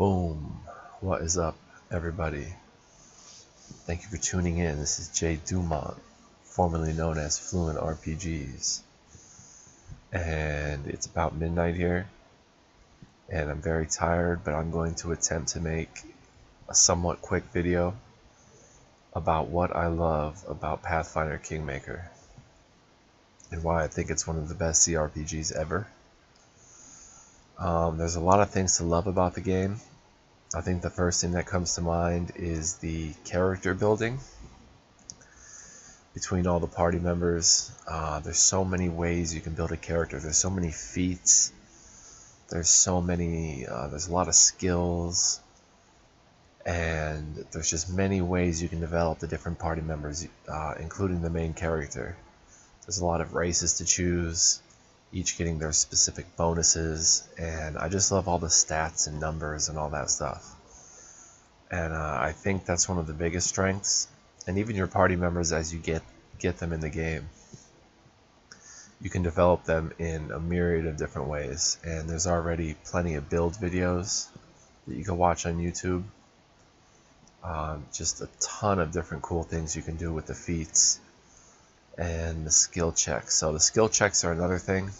Boom. What is up, everybody? Thank you for tuning in. This is Jay Dumont, formerly known as FLUENT RPGs. And it's about midnight here, and I'm very tired, but I'm going to attempt to make a somewhat quick video about what I love about Pathfinder Kingmaker and why I think it's one of the best CRPGs ever. There's a lot of things to love about the game. I think the first thing that comes to mind is the character building between all the party members. There's so many ways you can build a character. There's so many feats. There's a lot of skills, and there's just many ways you can develop the different party members, including the main character. There's a lot of races to choose, each getting their specific bonuses, and I just love all the stats and numbers and all that stuff. And I think that's one of the biggest strengths. And even your party members, as you get them in the game, you can develop them in a myriad of different ways. And there's already plenty of build videos that you can watch on YouTube. Just a ton of different cool things you can do with the feats and the skill checks. So the skill checks are another thing.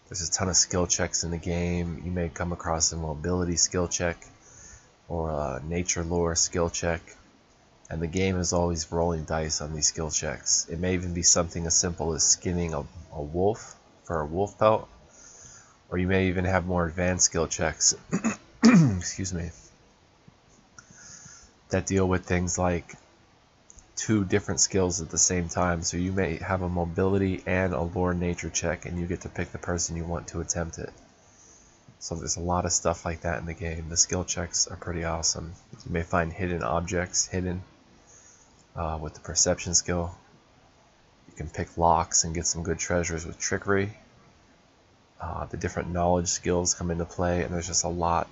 There's a ton of skill checks in the game. You may come across a mobility skill check or a nature lore skill check, and the game is always rolling dice on these skill checks. It may even be something as simple as skinning a wolf for a wolf pelt, or you may even have more advanced skill checks excuse me, that deal with things like two different skills at the same time. So you may have a mobility and a lore nature check, and you get to pick the person you want to attempt it. So there's a lot of stuff like that in the game. The skill checks are pretty awesome. You may find hidden objects hidden with the perception skill. You can pick locks and get some good treasures with trickery. The different knowledge skills come into play, and there's just a lot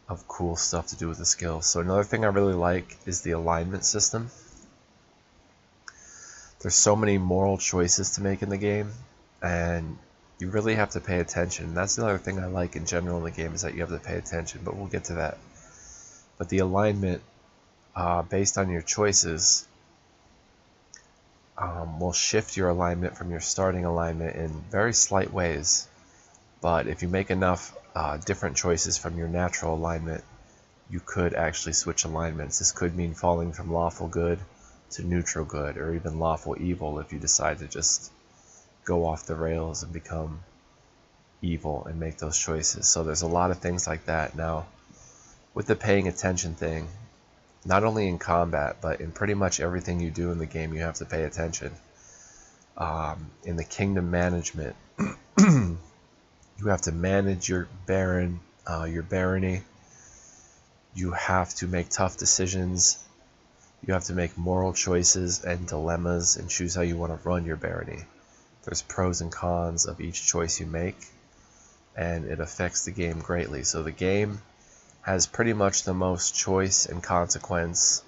of cool stuff to do with the skills. So another thing I really like is the alignment system. There's so many moral choices to make in the game, and you really have to pay attention. That's another thing I like in general in the game, is that you have to pay attention, but we'll get to that. But the alignment, based on your choices, will shift your alignment from your starting alignment in very slight ways. But if you make enough different choices from your natural alignment, you could actually switch alignments. This could mean falling from lawful good to neutral good, or even lawful evil if you decide to just go off the rails and become evil and make those choices. So there's a lot of things like that. Now, with the paying attention thing, not only in combat, but in pretty much everything you do in the game, you have to pay attention. In the kingdom management, you have to manage your baron, your barony. You have to make tough decisions. You have to make moral choices and dilemmas and choose how you want to run your barony. There's pros and cons of each choice you make, and it affects the game greatly. So the game has pretty much the most choice and consequence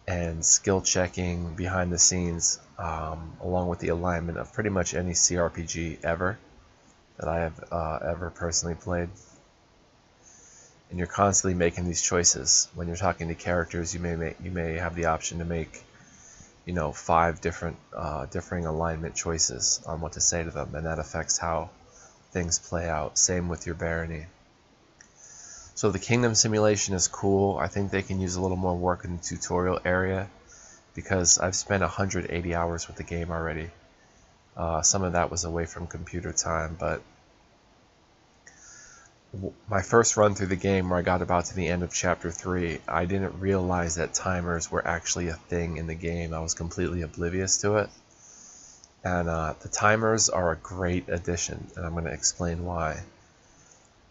and skill checking behind the scenes, along with the alignment of pretty much any CRPG ever that I have ever personally played. And you're constantly making these choices. When you're talking to characters, you may have the option to make, 5 different differing alignment choices on what to say to them, and that affects how things play out. Same with your barony. So the kingdom simulation is cool. I think they can use a little more work in the tutorial area, because I've spent 180 hours with the game already. Some of that was away from computer time, but my first run through the game, where I got about to the end of chapter 3, I didn't realize that timers were actually a thing in the game. I was completely oblivious to it. And the timers are a great addition, and I'm going to explain why.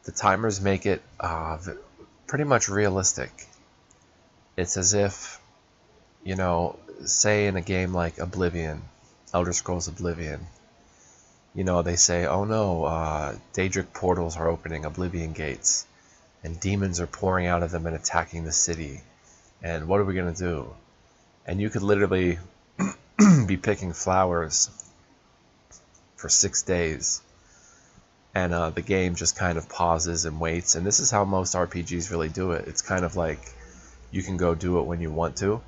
The timers make it pretty much realistic. It's as if, say in a game like Oblivion, Elder Scrolls Oblivion, they say, oh no, Daedric portals are opening, Oblivion gates, and demons are pouring out of them and attacking the city, and what are we going to do? And you could literally be picking flowers for 6 days, and the game just kind of pauses and waits. And this is how most RPGs really do it. It's kind of like you can go do it when you want to,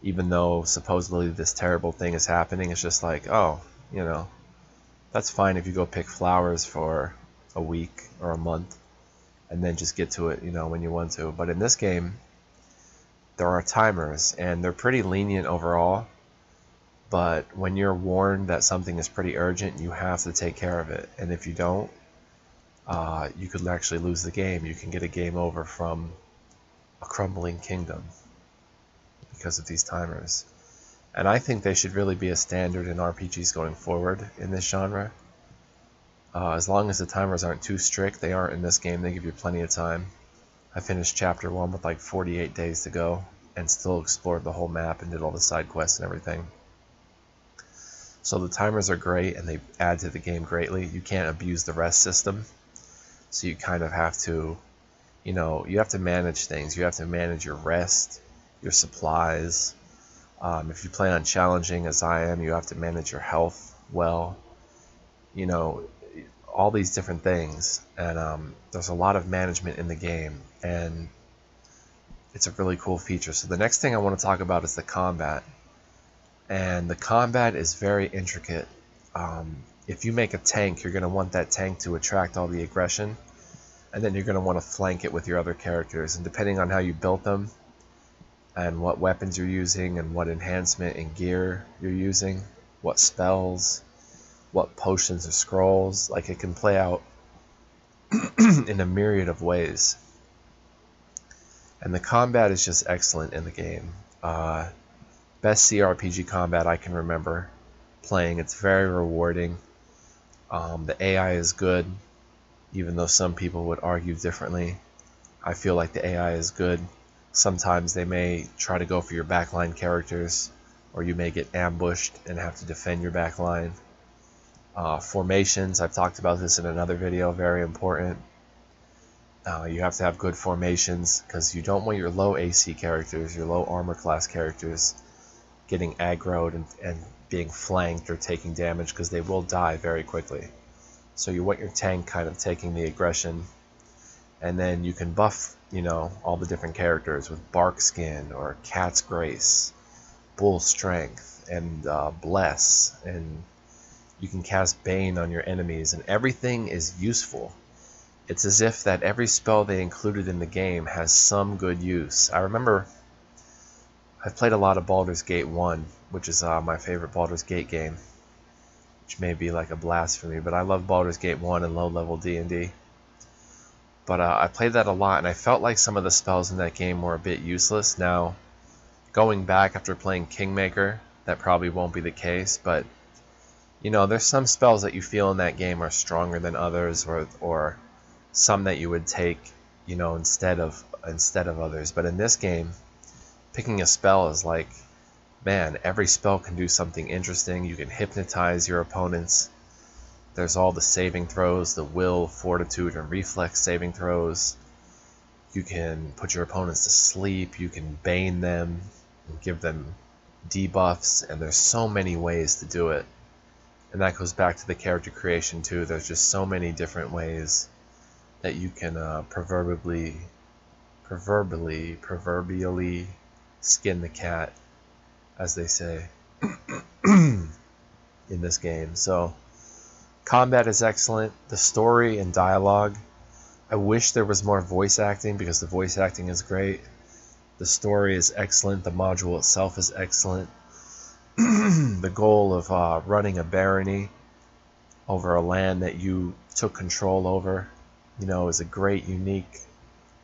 even though supposedly this terrible thing is happening. It's just like, oh, you know, that's fine if you go pick flowers for a week or a month and then just get to it, you know, when you want to. But in this game, there are timers, and they're pretty lenient overall. But when you're warned that something is pretty urgent, you have to take care of it. And if you don't, you could actually lose the game. You can get a game over from a crumbling kingdom because of these timers. And I think they should really be a standard in RPGs going forward in this genre. As long as the timers aren't too strict, they aren't in this game. They give you plenty of time. I finished chapter 1 with like 48 days to go and still explored the whole map and did all the side quests and everything. So the timers are great and they add to the game greatly. You can't abuse the rest system. So you kind of have to, you know, you have to manage things. You have to manage your rest, your supplies. If you plan on challenging as I am, you have to manage your health well. You know, all these different things. And there's a lot of management in the game. And it's a really cool feature. So the next thing I want to talk about is the combat. And the combat is very intricate. If you make a tank, you're going to want that tank to attract all the aggression, and then you're going to want to flank it with your other characters. And depending on how you built them, and what weapons you're using, and what enhancement and gear you're using, what spells, what potions or scrolls, like it can play out in a myriad of ways. And the combat is just excellent in the game. Best CRPG combat I can remember playing. It's very rewarding. The AI is good, even though some people would argue differently. I feel like the AI is good. Sometimes they may try to go for your backline characters, or you may get ambushed and have to defend your backline. Formations, I've talked about this in another video, very important. You have to have good formations, because you don't want your low AC characters, your low armor class characters, getting aggroed and being flanked or taking damage, because they will die very quickly. So you want your tank kind of taking the aggression, and then you can buff, you know, all the different characters with Bark Skin or Cat's Grace, Bull Strength, and Bless, and you can cast Bane on your enemies, and everything is useful. It's as if that every spell they included in the game has some good use. I remember I've played a lot of Baldur's Gate 1, which is my favorite Baldur's Gate game, which may be like a blasphemy, but I love Baldur's Gate 1 and low-level D&D. But I played that a lot, and I felt like some of the spells in that game were a bit useless. Now, going back after playing Kingmaker, that probably won't be the case, but, you know, there's some spells that you feel in that game are stronger than others, or some that you would take, you know, instead of others. But in this game, picking a spell is like, man, every spell can do something interesting. You can hypnotize your opponents. There's all the saving throws, the will, fortitude, and reflex saving throws. You can put your opponents to sleep. You can bane them and give them debuffs. And there's so many ways to do it. And that goes back to the character creation too. There's just so many different ways that you can proverbially skin the cat, as they say, in this game. So combat is excellent. The story and dialogue, I wish there was more voice acting, because the voice acting is great. The story is excellent. The module itself is excellent. The goal of running a barony over a land that you took control over, you know, is a great, unique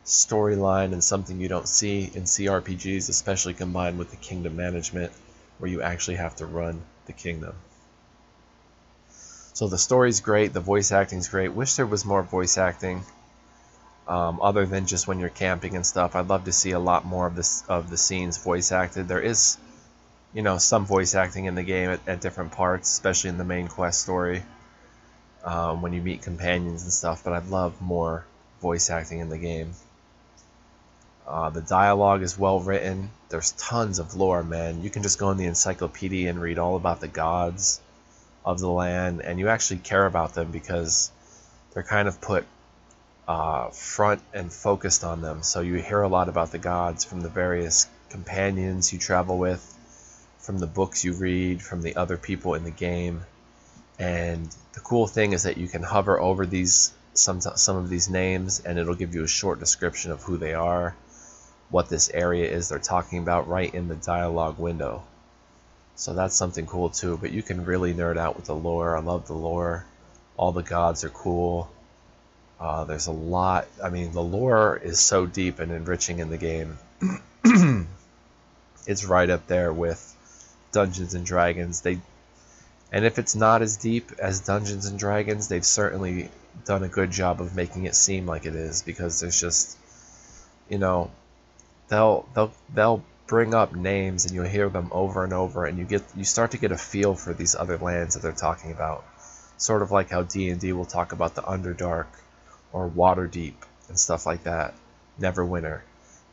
storyline, and something you don't see in CRPGs, especially combined with the kingdom management, where you actually have to run the kingdom. So the story's great, the voice acting's great. Wish there was more voice acting, other than just when you're camping and stuff. I'd love to see a lot more of the scenes voice acted. There is, you know, some voice acting in the game at different parts, especially in the main quest story, when you meet companions and stuff, but I'd love more voice acting in the game. The dialogue is well written. There's tons of lore, man. You can just go in the encyclopedia and read all about the gods of the land, and you actually care about them, because they're kind of put front and focused on them. So you hear a lot about the gods from the various companions you travel with, from the books you read, from the other people in the game. And the cool thing is that you can hover over these some of these names, and it'll give you a short description of who they are, what this area is they're talking about right in the dialogue window. So that's something cool too. But you can really nerd out with the lore. I love the lore. All the gods are cool. There's a lot. I mean, the lore is so deep and enriching in the game. It's right up there with Dungeons and Dragons. And if it's not as deep as Dungeons and Dragons, they've certainly done a good job of making it seem like it is, because there's just, you know, they'll bring up names and you'll hear them over and over, and you start to get a feel for these other lands that they're talking about. Sort of like how D&D will talk about the Underdark or Waterdeep and stuff like that, Neverwinter.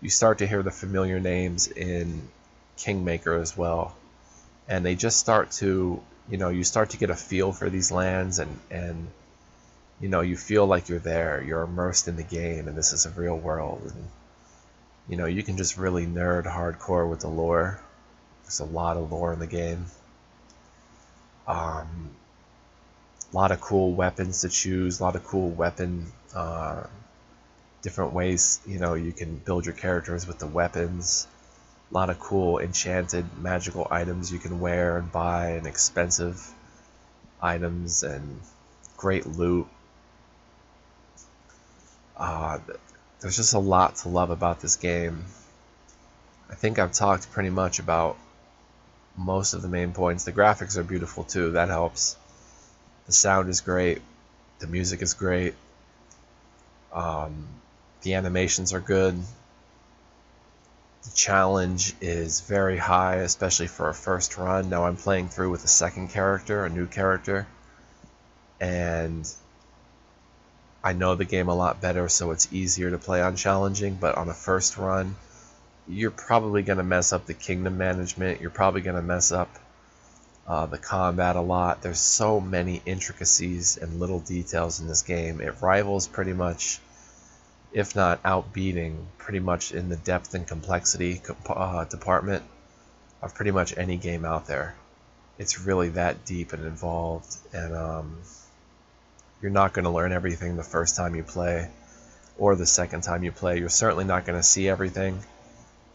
You start to hear the familiar names in Kingmaker as well, and they just start to, you start to get a feel for these lands, and you feel like you're there, you're immersed in the game, and this is a real world, and you can just really nerd hardcore with the lore. There's a lot of lore in the game. A lot of cool weapons to choose, a lot of cool different ways, you can build your characters with the weapons. A lot of cool enchanted magical items you can wear and buy, and expensive items, and great loot. There's just a lot to love about this game. I think I've talked pretty much about most of the main points. The graphics are beautiful too, that helps. The sound is great. The music is great. The animations are good. The challenge is very high, especially for a first run. Now I'm playing through with a second character, a new character, and I know the game a lot better, so it's easier to play on challenging. But on a first run, you're probably going to mess up the kingdom management. You're probably going to mess up the combat a lot. There's so many intricacies and little details in this game. It rivals pretty much, if not outbeating, pretty much in the depth and complexity department of pretty much any game out there. It's really that deep and involved, and you're not going to learn everything the first time you play or the second time you play. You're certainly not going to see everything.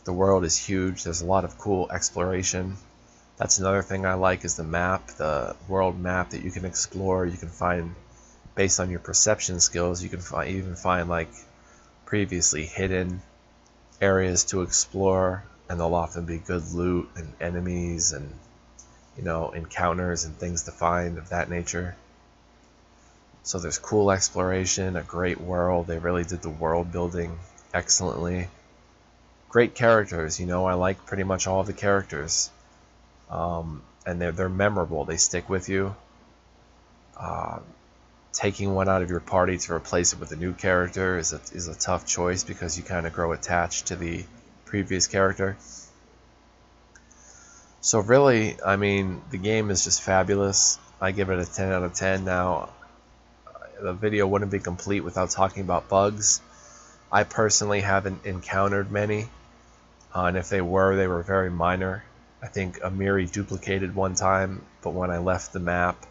The world is huge. There's a lot of cool exploration. That's another thing I like, is the map, the world map that you can explore. You can find, based on your perception skills, you can even find like previously hidden areas to explore, and there'll often be good loot and enemies and encounters and things to find of that nature. So there's cool exploration, a great world. They really did the world building excellently. Great characters. I like pretty much all of the characters, and they're memorable. They stick with you. Taking one out of your party to replace it with a new character is a tough choice, because you kind of grow attached to the previous character. So really, I mean, the game is just fabulous. I give it a 10 out of 10. Now, the video wouldn't be complete without talking about bugs. I personally haven't encountered many, and if they were very minor. I think Amiri duplicated one time, but when I left the map,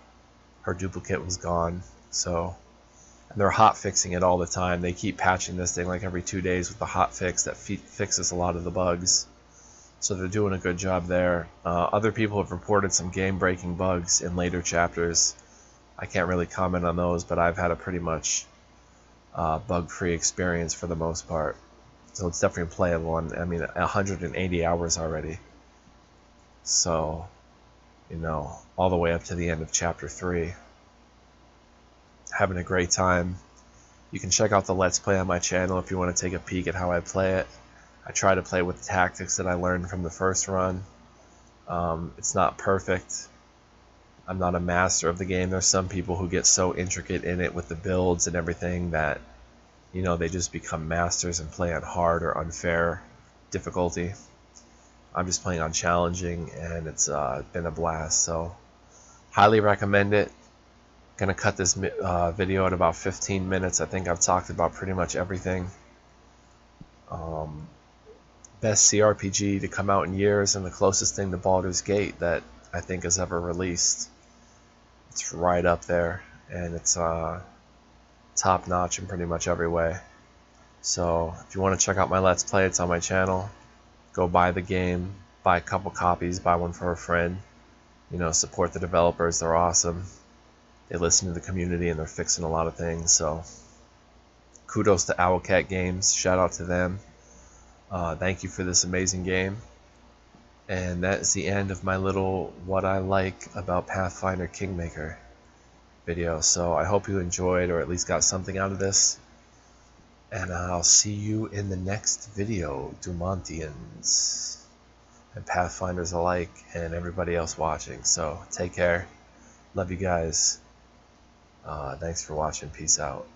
her duplicate was gone. So, and they're hot fixing it all the time. They keep patching this thing like every 2 days with the hot fix that fixes a lot of the bugs. So they're doing a good job there. Other people have reported some game-breaking bugs in later chapters. I can't really comment on those, but I've had a pretty much bug-free experience for the most part. So it's definitely playable. I mean, 180 hours already. So, all the way up to the end of chapter 3. Having a great time. You can check out the Let's Play on my channel if you want to take a peek at how I play it. I try to play with the tactics that I learned from the first run. It's not perfect. I'm not a master of the game. There's some people who get so intricate in it with the builds and everything that, they just become masters and play on hard or unfair difficulty. I'm just playing on challenging, and it's been a blast. So, highly recommend it. Gonna cut this video at about 15 minutes. I think I've talked about pretty much everything. Best CRPG to come out in years, and the closest thing to Baldur's Gate that I think has ever released. It's right up there, and it's top notch in pretty much every way. So if you want to check out my Let's Play, it's on my channel. Go buy the game, buy a couple copies, buy one for a friend. You know, support the developers, they're awesome. They listen to the community and they're fixing a lot of things. So kudos to Owlcat Games, shout out to them. Thank you for this amazing game. And that is the end of my little what I like about Pathfinder Kingmaker video. So I hope you enjoyed, or at least got something out of this. And I'll see you in the next video, Dumontians and Pathfinders alike, and everybody else watching. So take care. Love you guys. Thanks for watching. Peace out.